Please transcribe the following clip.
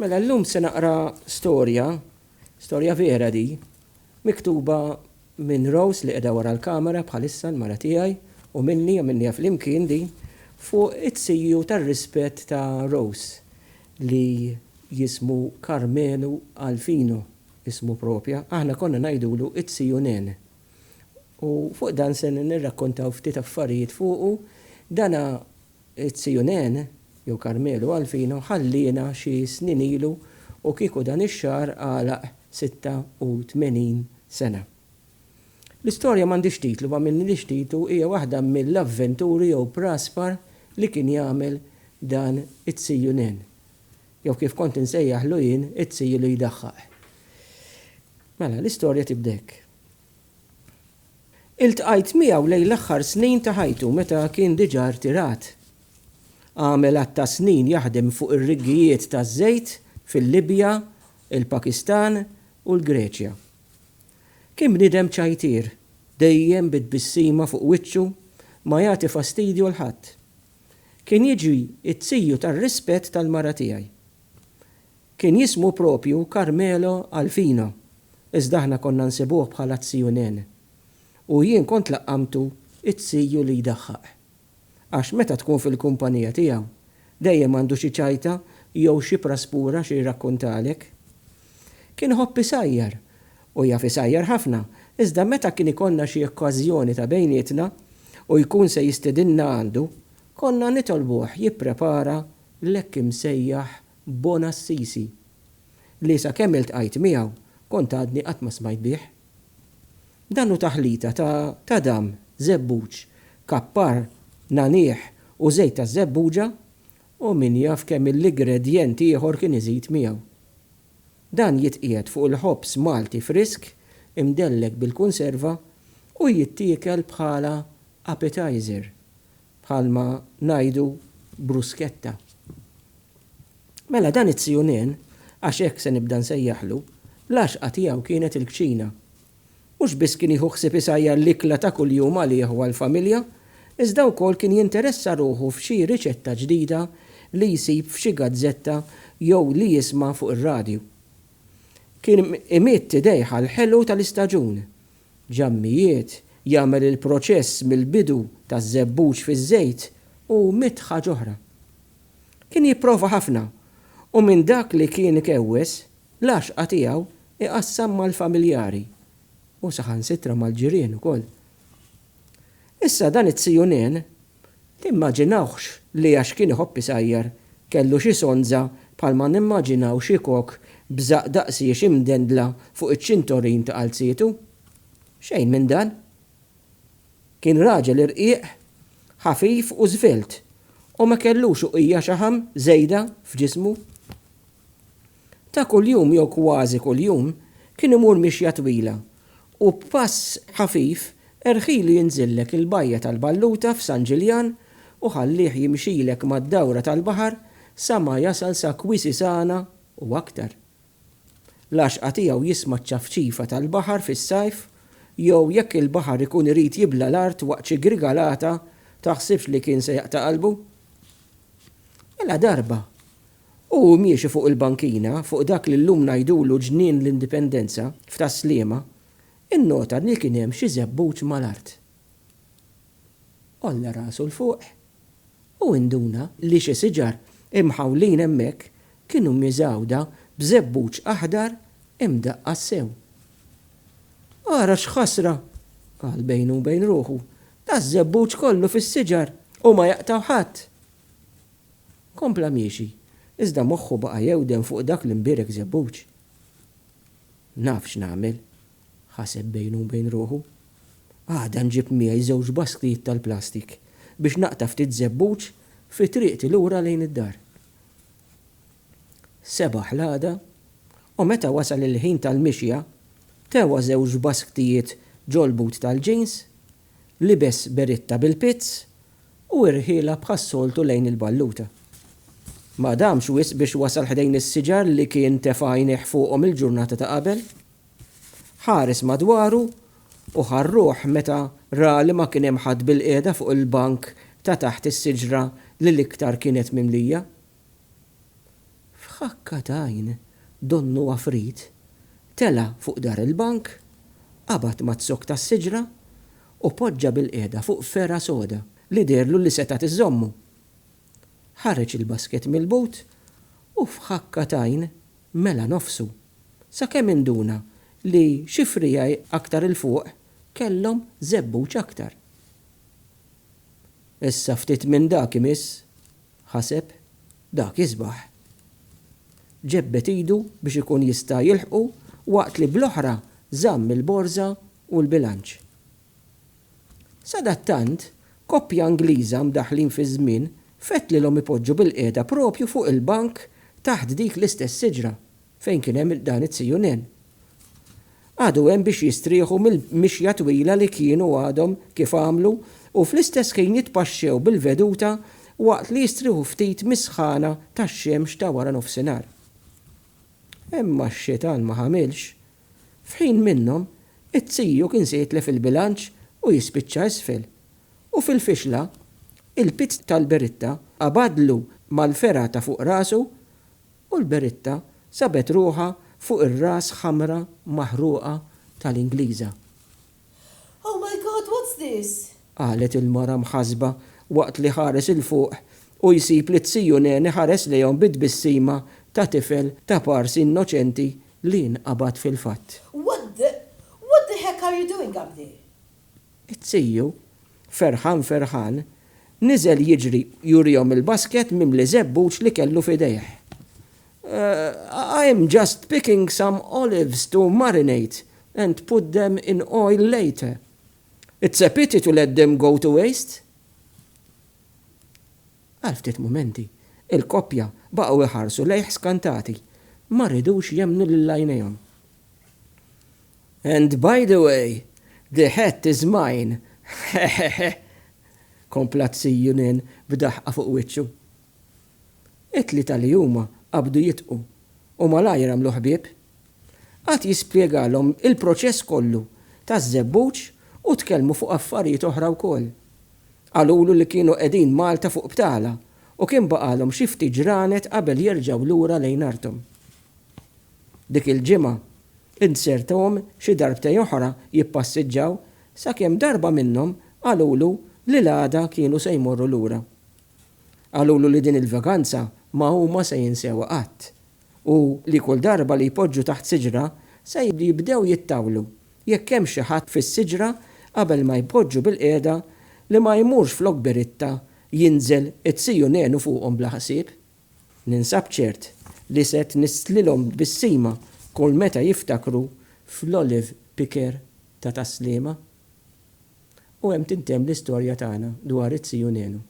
Mela llum se naqra storja vera di, miktuba minn Rose li qiegħda wara l-kamera bħalissa l-mara tiegħi u minni fl-imkien din fuq it-siju tar-rispett ta' Rose li jismu Carmelo Alfino, ismu propja, aħna konna ngħidulu it-siju Nene. U fuq dan se nirrakkontaw ftit affarijiet fuqu, dana it-siju Nene jew Carmelo Alfino ħallina xi snin ilu u kieku dan ix-xahar għalaq 86 sena. L-istorja m'għandix titlu ma m'għandix titlu hija waħda mill-avventuri jew praspar li kien jagħmel dan it-siju Nene. Jew kif kont insejjaħlu jien it-siju li jdaħħaq. Mela l-istorja tibdek. Iltqajt miegħu lejn l-aħħar snin ta' ħajtu meta kien diġà rtirat. Għamel għatta snin jaħdem fuq ir-riggijiet taż-żejt fil-Libja, il-Pakistan u l-Greċja. Kien bniedem ċajtir, dejjem bid-bissima fuq wiċċu ma jagħti fastidju l ħadd. Kien jiġi it-siju tar-rispett tal-mara tiegħi. Kien jismu propju Carmelo Alfino, iżda aħna konna nsibuh bħala t-siju Nene. U jien kont laqqamtu it-siju li jdaħħaq. Għax meta tkun fil-kumpanija tiegħu, dejjem għandu xi ċajta jew xi praspura xi jirrakkuntalek. Kien ħobb isajjar u jaf isajjar ħafna, iżda meta kien ikollna xi okkażjoni ta' bejnietna u jkun se jistedinna għandu, konna nitolbuh jipprepara l-hekk imsejjaħ Bon Assisi li sakemm iltqajt miegħu kont għadni qatt ma smajt bih. Dan hu taħlita ta' dam, żebbuġ, kappar, nanieħ u żejt ta' żebbuġa u min jaf kemm l-ingredjent ieħor kien iżid miegħu. Dan jitqiegħed fuq il-ħobs Malti frisk imdellek bil-kunserva u jittiekel bħala appetizer, bħalma ngħidu bruschetta. Mela dan it-siju Nene, għax hekk se nibda nsejjaħlu, l-għaxqa tiegħu kienet il-kċina. Mhux biss kien jieħu ħsieb isajjar l-ikla ta' kuljum għalih u għall-familja, iżda wkoll kien jinteressa ruħu f'xi riċetta ġdida li jsib f'xi gazzetta jew li jisma' fuq ir-radju. Kien imitt idejħa l-ħelu tal-istaġun. Ġammijiet jagħmel il-proċess mill-bidu taż-żebbuġ fiż-żejt u mitħa ġoħra. Kien jipprova ħafna u minn dak li kien ikewwes l-għaxqa tiegħu iqassam mal-familjari u saħansitra mal-ġirien ukoll. Issa dan it-siju Nene timmaġinawx li għax kien iħobb isajjar kellu xi sonza bħalma nimmaġinaw xi kok bżaq daqsiex imdendla fuq iċ-ċintorin ta' qalzietu. Xejn minn dan. Kien raġel irqiq, ħafif u żvelt u ma kellux uqija xaħam żejda f'ġismu. Ta' kuljum jew kważi kuljum kien imur mixja twila u b'pass ħafif erħilu jinżillek il-bajja tal-balluta f'San Ġiljan u ħallih jimxilek mad-dawra tal-baħar sa ma jasal sa kwisi sana u aktar. L-għaxqa tiegħu jisma' ċ-ċafċifa tal-baħar fis-sajf jew jekk il-baħar ikun irid jibla l-art waqt xi grigalata taħsibx li kien se jaqta' qalbu. Mela darba u miexi fuq il-bankina fuq dak li llum ngħidulu ġnien l-Indipendenza f'Taslima, innota li kien hemm xi żebbuġ mal-art. Olla rasu l-fuq u induna li xi siġar imħawlin hemmhekk kienu miżawda b'żebbuġ aħdar imdaqqa sew. Ara x'ħasra, qal bejnu bejn ruħu, taż-żebbuġ kollu fis-siġar u ma jaqtaw ħadd. Kompla miexi, iżda moħħu baqa' jewden fuq dak l-imbierek żebbuġ. Nafx nagħmel, ħaseb bejnu bejn ruħu. Għada nġib miegħi żewġ basktijiet tal-plastik biex naqta' ftit żebbuġ fi triqti lura lejn id-dar. Sebaħ l-għada u meta wasal il-ħin tal-mixja tewa żewġ basktijiet ġolbut tal-ġins, libes beritta bil-pizz u irħiela bħas-soltu lejn il-balluta. Ma damx wisq biex wasal ħdejn is-siġar li kien tefajnieh fuqhom il-ġurnata ta' qabel. Ħares madwaru u ħarruh meta ra li ma kien hemm ħadd bil-qiegħda fuq il-bank ta' taħt is-siġra li l-iktar kienet mimlija. F'ħakkatajn donnu għafrit tela fuq dar il-bank, qabad mazzok tas-siġra u poġġa bil-qiegħda fuq ferra soda li derlu li seta' tiżommu. Ħareġ il-basket mill-but u f'ħakkatajn mela nofsu. Sakemm induna li xi frijaj aktar il-fuq kellhom żebbuġ aktar. Issa ftit minn dak imiss, ħaseb dak isbaħ. Ġebbet idu biex ikun jista' jilħqu waqt li bl-oħra żamm il-borża u l-bilanċ. Sadattant, koppja Ingliża mdaħlin fi żmien fettlilhom ipoġġu bil-qiegħda propju fuq il-bank taħt dik l-istess siġra fejn kien hemm dan it-sijunien. Għadu hemm biex jistrieħu mill-mixja twila li kienu għadhom kif għamlu u fl-istess ħin jitpaxxew bil-veduta waqt li jistrieħu ftit misħana tax-xemx ta' wara nofsinhar. Imma x-xitan ma ħamilx. F'ħin minnhom it-Siju kien se jitlef il-bilanċ u jispiċċa isfel. U fil-fixla, il-pizz tal-Beritta qabadlu mal-ferata fuq rasu u l-Beritta sabet ruħa fuq ir-ras ħamra maħruqa tal-Ingliża. Oh my God, what's this? Qalet il-mara mħasba waqt li ħares il-fuq u jsib li t-Siju neni ħares lejhom bid-bissima ta' tifel ta' parsi innoċenti li nqabad fil-fatt. What the heck are you doing up there? It-Siju, ferħan, niżel jiġri jurihom il-basket mimli żebbuġ li kellu fidejh. I'm just picking some olives to marinate and put them in oil later. It's a pity to let them go to waste. Għal ftit momenti, il-koppja baqgħu iħarsu lejh skantati, ma ridux jemnu lil-għajnejhom. And by the way, the hat is mine. Komplat Sijunien b'daħqa fuq wiċċu. Itli tal-juma qabdu jitqu u malajr għamlu ħbieb. Għad jispjegalhom il-proċess kollu taż-żebbuġ u tkellmu fuq affarijiet oħra wkoll. Qalulu li kienu qegħdin Malta fuq btala u kien baqalhom xi ftit ġranet qabel jerġgħu lura lejn arthom. Dik il-ġimgħa insertahom xi darbtejn oħra jippassiġġaw sakemm darba minnhom qalulu li l-għada kienu se jmorru lura. Qalulu li din il-vakanza ma huma se jinsewa qatt u li kull darba li jpoġġu taħt siġra se jibdew jittawlu jekk hemm xi ħadd fis-siġra qabel ma jpoġġu bil-qiegħda li ma jmurx flok Beritta jinżel it-Siju nenu fuqhom bla ħsieb. Ninsab ċert li set nislilhom bis-sima kull meta jiftakru fl-olive picker ta' Taslima. U hemm tintemm l-istorja tagħna dwar it-Siju nenu.